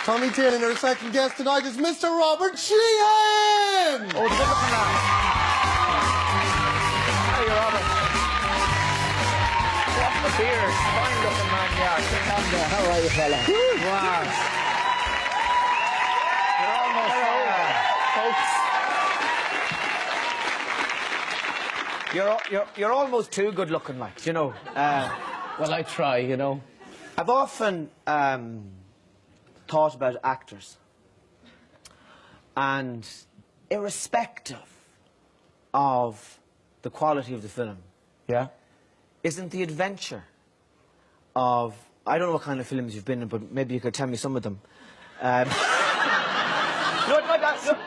Tommy Tiernan, our second guest tonight is Mr. Robert Sheehan! Oh, the looking man. Hey, Robert. What the beard. Fine looking man, yeah. Sit down there. How are you, fella? Wow. You're almost folks. You're almost too good looking, like, you know. Well, I try, you know. I've often thought about actors, and irrespective of the quality of the film, Yeah? isn't the adventure of, I don't know what kind of films you've been in, but maybe you could tell me some of them. No,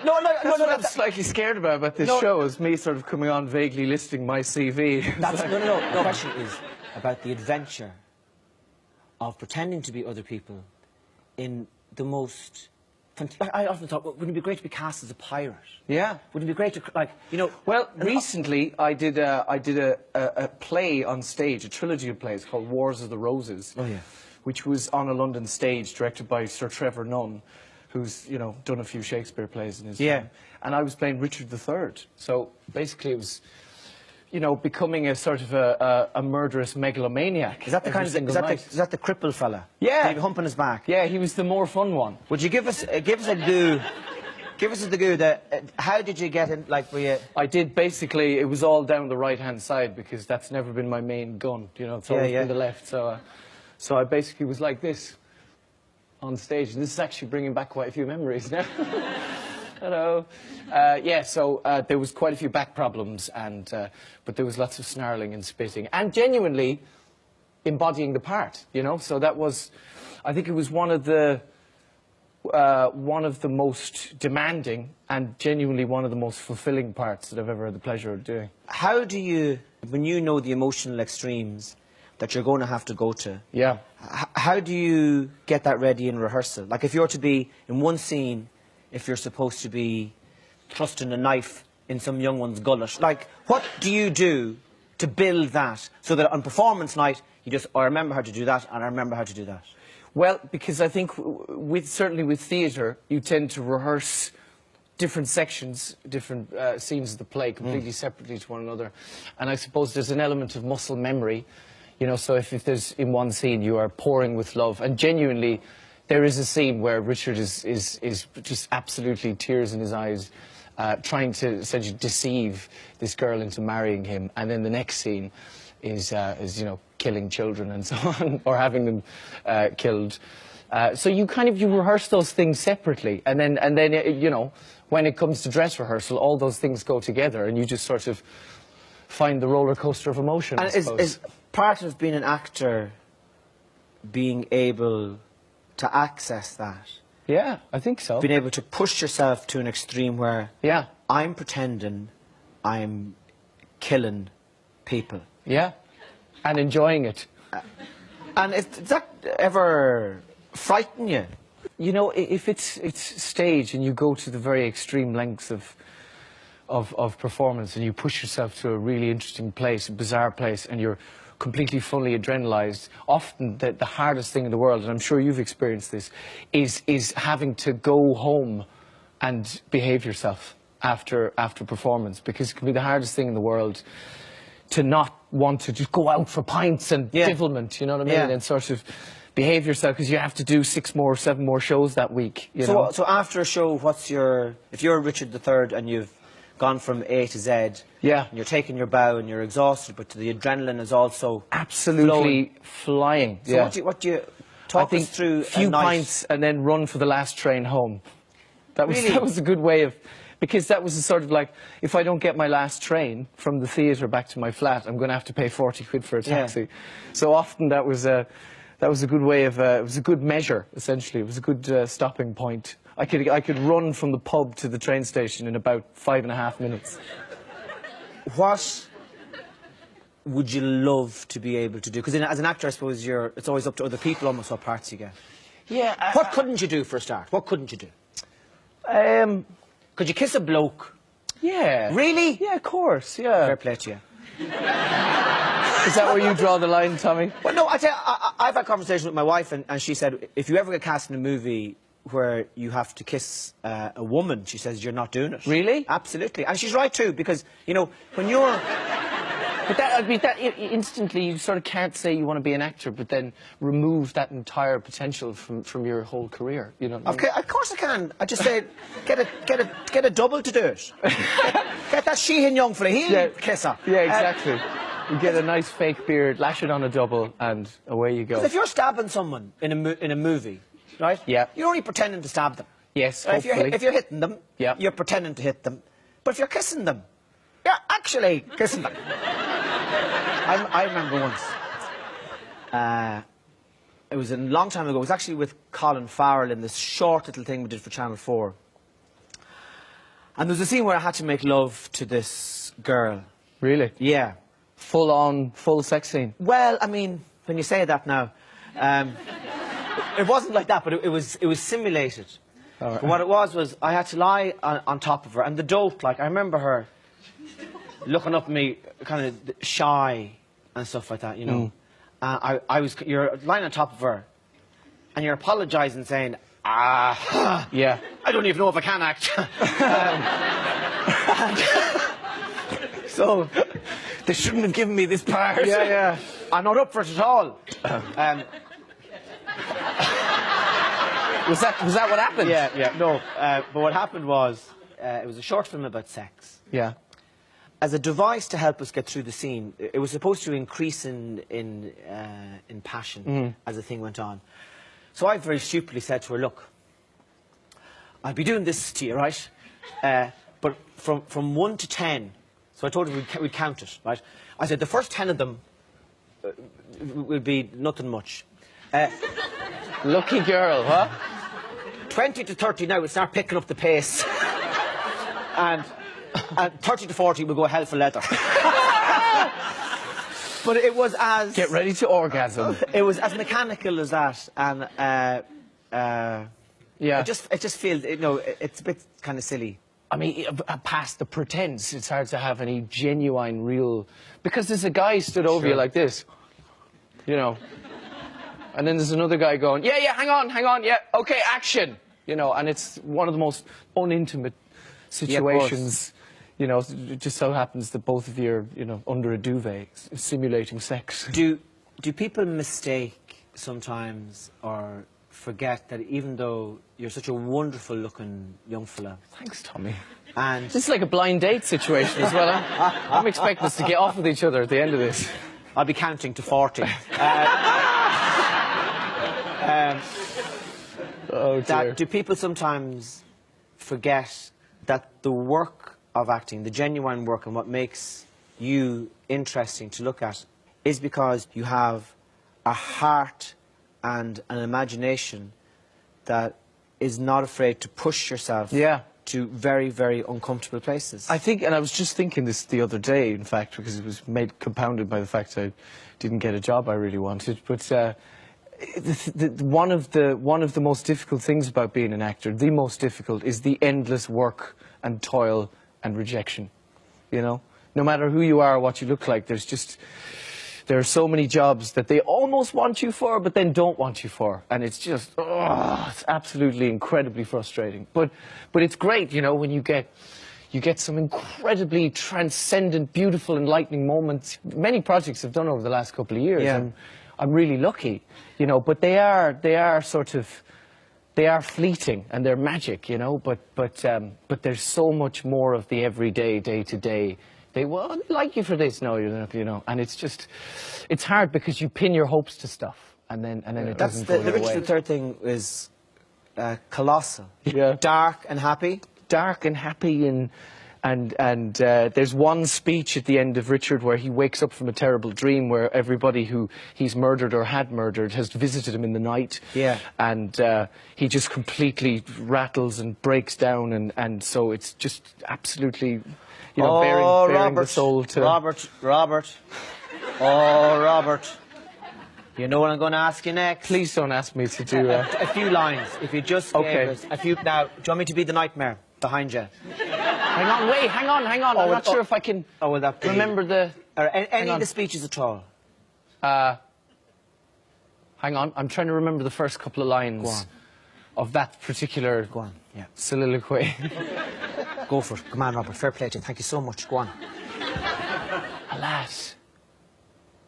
I'm slightly scared about this show is me sort of coming on vaguely listing my CV. The question is about the adventure of pretending to be other people in the most... I often thought, wouldn't it be great to be cast as a pirate? Yeah. Wouldn't it be great to, like, you know... Well, recently I did a play on stage, a trilogy of plays called Wars of the Roses. Oh, yeah. Which was on a London stage directed by Sir Trevor Nunn, who's, you know, done a few Shakespeare plays in his time. And I was playing Richard III. So basically it was, you know, becoming a sort of a murderous megalomaniac. Is that the kind of... Is that the crippled fella? Yeah. Maybe humping his back? Yeah, he was the more fun one. Would you give us a go? Give us the go. How did you get in? Like, were you? I did basically. It was all down the right-hand side because that's never been my main gun. You know, it's always been the left. So, so I basically was like this on stage, and this is actually bringing back quite a few memories now. Hello. Yeah. So there was quite a few back problems, and but there was lots of snarling and spitting, and genuinely embodying the part. You know. So that was, I think it was one of the most demanding and genuinely one of the most fulfilling parts that I've ever had the pleasure of doing. How do you, when you know the emotional extremes that you're going to have to go to, how do you get that ready in rehearsal? Like, if you're to be in one scene, if you're supposed to be thrusting a knife in some young one's gullet, like, what do you do to build that so that on performance night you just, I remember how to do that and I remember how to do that? Well, because I think certainly with theatre, you tend to rehearse different sections, different scenes of the play completely separately to one another. And I suppose there's an element of muscle memory, you know, so if there's in one scene you are pouring with love, and genuinely there is a scene where Richard is just absolutely tears in his eyes, trying to essentially deceive this girl into marrying him, and then the next scene is you know, killing children and so on, or having them killed. So you rehearse those things separately, and then you know, when it comes to dress rehearsal, all those things go together, and you just sort of find the roller coaster of emotion. And is part of being an actor being able to access that? Yeah, I think so. Being able to push yourself to an extreme where I'm pretending I'm killing people. Yeah, and enjoying it. And does that ever frighten you? You know, if it's stage and you go to the very extreme lengths of performance and you push yourself to a really interesting place, a bizarre place, and you're completely fully adrenalized, often the hardest thing in the world, and I'm sure you've experienced this, is having to go home and behave yourself after performance, because it can be the hardest thing in the world to not want to just go out for pints and divilment, you know what I mean, and sort of behave yourself, because you have to do 6 more, 7 more shows that week. You know? So after a show, what's your... If you're Richard III and you've gone from A to Z, and you're taking your bow and you're exhausted, but the adrenaline is also absolutely flying. So what do you talk us through? A few pints and then run for the last train home. That was a good way of... Because that was a sort of like, if I don't get my last train from the theatre back to my flat, I'm going to have to pay 40 quid for a taxi. So often that was a good way of, it was a good measure, essentially. It was a good stopping point. I could run from the pub to the train station in about 5.5 minutes. What would you love to be able to do? Because as an actor, I suppose it's always up to other people almost what parts you get. Yeah. What couldn't you do for a start? What couldn't you do? Could you kiss a bloke? Yeah. Really? Yeah, of course, yeah. Fair play to you. Is that where you draw the line, Tommy? Well, no, I tell you, I've had conversations with my wife, and she said, if you ever get cast in a movie where you have to kiss a woman, she says you're not doing it. Really? Absolutely. And she's right too, because, you know, when you're... But that, I mean, that instantly you sort of can't say you want to be an actor, but then remove that entire potential from your whole career. You know. Okay, of course I can. I just say, get a double to do it. Get that sheehan young fella. He'll kiss her. Yeah, exactly. You get a nice fake beard, lash it on a double, and away you go. If you're stabbing someone in a movie, right? Yeah. You're only pretending to stab them. Yes, hopefully. If you're hitting them, yeah, you're pretending to hit them. But if you're kissing them, you're actually kissing them. I remember once, it was a long time ago, it was actually with Colin Farrell in this short little thing we did for Channel 4. And there was a scene where I had to make love to this girl. Really? Yeah. Full sex scene? Well, I mean, when you say that now, it wasn't like that, but it was simulated. All right. But what it was I had to lie on top of her, and the dope, like, I remember her looking up at me, kind of shy and stuff like that, you know. You're lying on top of her, and you're apologising, saying, yeah, I don't even know if I can act. So, they shouldn't have given me this part. Yeah, yeah. I'm not up for it at all. Was that what happened? Yeah, yeah. No, but what happened was, it was a short film about sex. Yeah. As a device to help us get through the scene, it was supposed to increase in passion as the thing went on. So I very stupidly said to her, look, I'll be doing this to you, right? But from 1 to 10, so I told her we'd count it, right? I said the first 10 of them will be nothing much. Lucky girl, huh? 20 to 30 now, we'll start picking up the pace. And 30 to 40 will go hell for leather. But it was as... Get ready to orgasm. It was as mechanical as that, and yeah. It just feels, you know, it's a bit kind of silly. I mean, past the pretense, it's hard to have any genuine, real... Because there's a guy stood over you like this, you know, and then there's another guy going, yeah, yeah, hang on, yeah, okay, action, you know, and it's one of the most unintimate situations. You know, it just so happens that both of you are, you know, under a duvet, simulating sex. Do people mistake sometimes or forget that even though you're such a wonderful-looking young fella... Thanks, Tommy. And... This is like a blind date situation as well. I'm expecting us to get off with each other at the end of this. I'll be counting to 40. Oh, dear. Do people sometimes forget that the work of acting, the genuine work, and what makes you interesting to look at is because you have a heart and an imagination that is not afraid to push yourself to very, very uncomfortable places. I think, and I was just thinking this the other day, in fact, because it was compounded by the fact I didn't get a job I really wanted, but one of the most difficult things about being an actor, the most difficult, is the endless work and toil and rejection, you know? No matter who you are or what you look like, there are so many jobs that they almost want you for, but then don't want you for. And it's just, it's absolutely incredibly frustrating. But it's great, you know, when you get some incredibly transcendent, beautiful, enlightening moments. Many projects I've done over the last couple of years. Yeah. I'm really lucky, you know, but they are fleeting and they're magic, you know, but there's so much more of the everyday, day-to-day. They like you for this, no, you know, and it's hard because you pin your hopes to stuff, and then it doesn't go the your way. Richard III thing is colossal. Yeah. Dark and happy. Dark and happy, and there's one speech at the end of Richard where he wakes up from a terrible dream where everybody who he's murdered or had murdered has visited him in the night. Yeah. And he just completely rattles and breaks down, and so it's just absolutely... You know, bearing the soul to... Robert. Oh, Robert. You know what I'm going to ask you next? Please don't ask me to do... a few lines. If you just gave us a few... Now, do you want me to be the nightmare behind you? Hang on, wait, hang on. I'm not sure if I can remember the... Any of the speeches at all? Hang on, I'm trying to remember the first couple of lines. Go on. of that particular Go on, yeah. soliloquy. Go for it. Come on, Robert. Fair play to you. Thank you so much. Go on. Alas,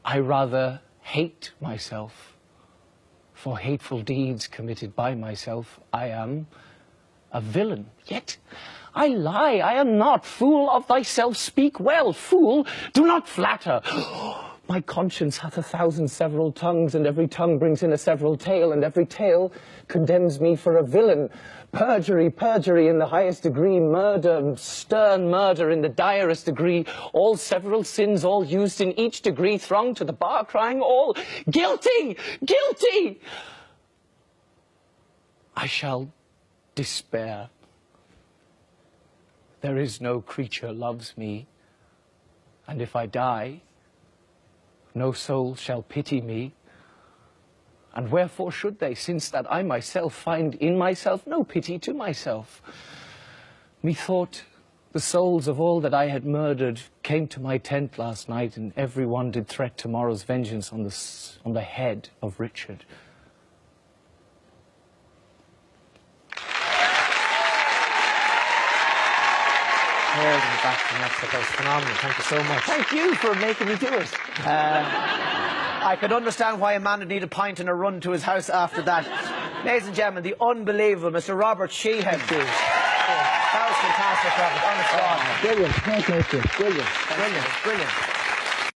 I rather hate myself. For hateful deeds committed by myself, I am a villain. Yet I lie, I am not. Fool of thyself, speak well. Fool, do not flatter. My conscience hath 1,000 several tongues, and every tongue brings in a several tale, and every tale condemns me for a villain. Perjury, perjury in the highest degree, murder, stern murder in the direst degree, all several sins, all used in each degree, throng to the bar, crying all, guilty, guilty! I shall despair. There is no creature loves me, and if I die, no soul shall pity me. And wherefore should they, since that I myself find in myself no pity to myself? Methought the souls of all that I had murdered came to my tent last night, and every one did threat tomorrow's vengeance on the head of Richard. That was phenomenal. Thank you so much. Thank you for making me do it. I could understand why a man would need a pint and a run to his house after that. Ladies and gentlemen, the unbelievable Mr. Robert Sheehan. Thank you. That was fantastic, Robert. Honest to God. Brilliant. Thank you. Brilliant. Brilliant. Brilliant.